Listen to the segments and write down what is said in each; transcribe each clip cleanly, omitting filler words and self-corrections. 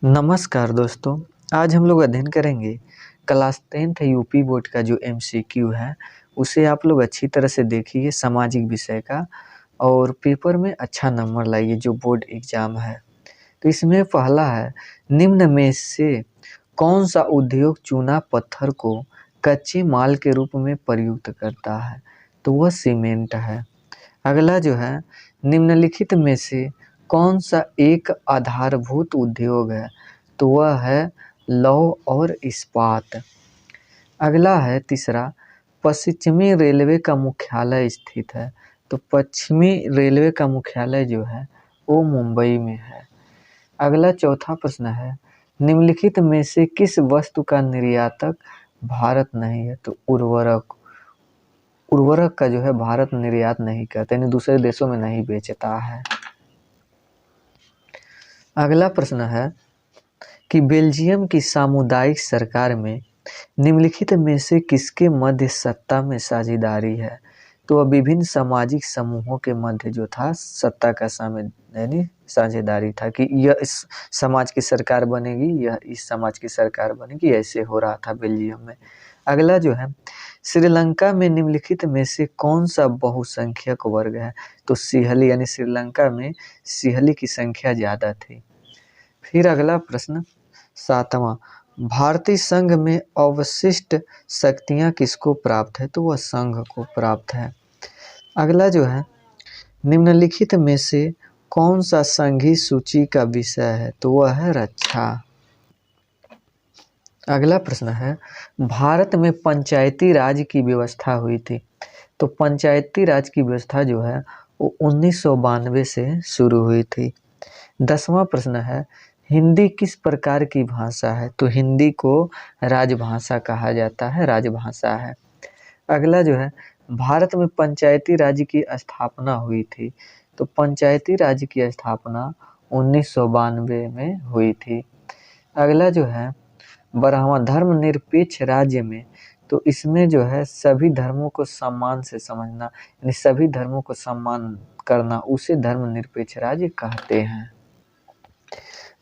नमस्कार दोस्तों। आज हम लोग अध्ययन करेंगे क्लास 10th यूपी बोर्ड का जो एमसीक्यू है उसे आप लोग अच्छी तरह से देखिए, सामाजिक विषय का, और पेपर में अच्छा नंबर लाइए जो बोर्ड एग्जाम है। तो इसमें पहला है, निम्न में से कौन सा उद्योग चूना पत्थर को कच्चे माल के रूप में प्रयुक्त करता है? तो वह सीमेंट है। अगला जो है, निम्नलिखित में से कौन सा एक आधारभूत उद्योग है? तो वह है लौह और इस्पात। अगला है तीसरा, पश्चिमी रेलवे का मुख्यालय स्थित है। तो पश्चिमी रेलवे का मुख्यालय जो है वो मुंबई में है। अगला चौथा प्रश्न है, निम्नलिखित में से किस वस्तु का निर्यातक भारत नहीं है? तो उर्वरक। उर्वरक का जो है भारत निर्यात नहीं करता, यानी दूसरे देशों में नहीं बेचता है। अगला प्रश्न है कि बेल्जियम की सामुदायिक सरकार में निम्नलिखित में से किसके मध्य सत्ता में साझेदारी है? तो वह विभिन्न सामाजिक समूहों के मध्य जो था सत्ता का यानी साझेदारी था कि यह इस समाज की सरकार बनेगी, यह इस समाज की सरकार बनेगी, ऐसे हो रहा था बेल्जियम में। अगला जो है, श्रीलंका में निम्नलिखित में से कौन सा बहुसंख्यक वर्ग है? तो सिंहली, यानी श्रीलंका में सिंहली की संख्या ज़्यादा थी। फिर अगला प्रश्न 7वां, भारतीय संघ में अवशिष्ट शक्तियाँ किसको प्राप्त है? तो वह संघ को प्राप्त है। अगला जो है, निम्नलिखित में से कौन सा संघीय सूची का विषय है? तो वह है रक्षा। अगला प्रश्न है, भारत में पंचायती राज की व्यवस्था हुई थी। तो पंचायती राज की व्यवस्था जो है वो 1992 से शुरू हुई थी। 10वां प्रश्न है, हिंदी किस प्रकार की भाषा है? तो हिंदी को राजभाषा कहा जाता है, राजभाषा है। अगला जो है, भारत में पंचायती राज की स्थापना हुई थी। तो पंचायती राज की स्थापना 1992 में हुई थी। अगला जो है, 12वां, धर्मनिरपेक्ष राज्य में, तो इसमें जो है सभी धर्मों को सम्मान से समझना, यानी सभी धर्मों को सम्मान करना, उसे धर्मनिरपेक्ष राज्य कहते हैं।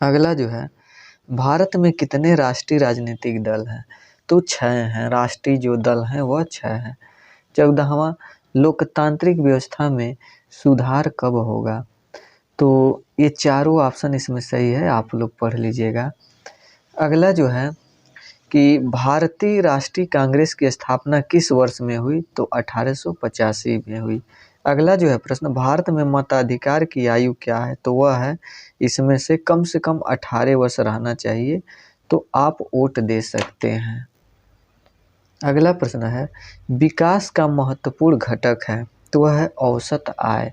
अगला जो है, भारत में कितने राष्ट्रीय राजनीतिक दल हैं? तो 6 हैं। राष्ट्रीय जो दल हैं वह 6 हैं। 14वां, लोकतांत्रिक व्यवस्था में सुधार कब होगा? तो ये चारों ऑप्शन इसमें सही है, आप लोग पढ़ लीजिएगा। अगला जो है कि भारतीय राष्ट्रीय कांग्रेस की स्थापना किस वर्ष में हुई? तो 1885 में हुई। अगला जो है प्रश्न, भारत में मताधिकार की आयु क्या है? तो वह है, इसमें से कम 18 वर्ष रहना चाहिए तो आप वोट दे सकते हैं। अगला प्रश्न है, विकास का महत्वपूर्ण घटक है? तो वह है औसत आय।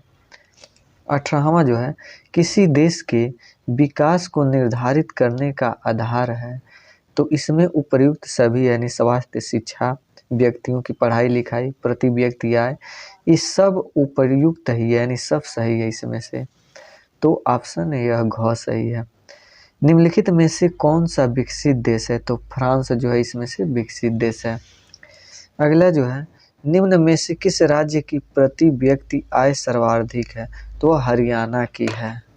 18वां जो है, किसी देश के विकास को निर्धारित करने का आधार है? तो इसमें उपर्युक्त सभी, यानी स्वास्थ्य, शिक्षा, व्यक्तियों की पढ़ाई लिखाई, प्रति व्यक्ति आय, ये सब उपर्युक्त ही है, यानी सब सही है इसमें से। तो ऑप्शन यह घ सही है। निम्नलिखित में से कौन सा विकसित देश है? तो फ्रांस जो है इसमें से विकसित देश है। अगला जो है, निम्न में से किस राज्य की प्रति व्यक्ति आय सर्वाधिक है? तो हरियाणा की है।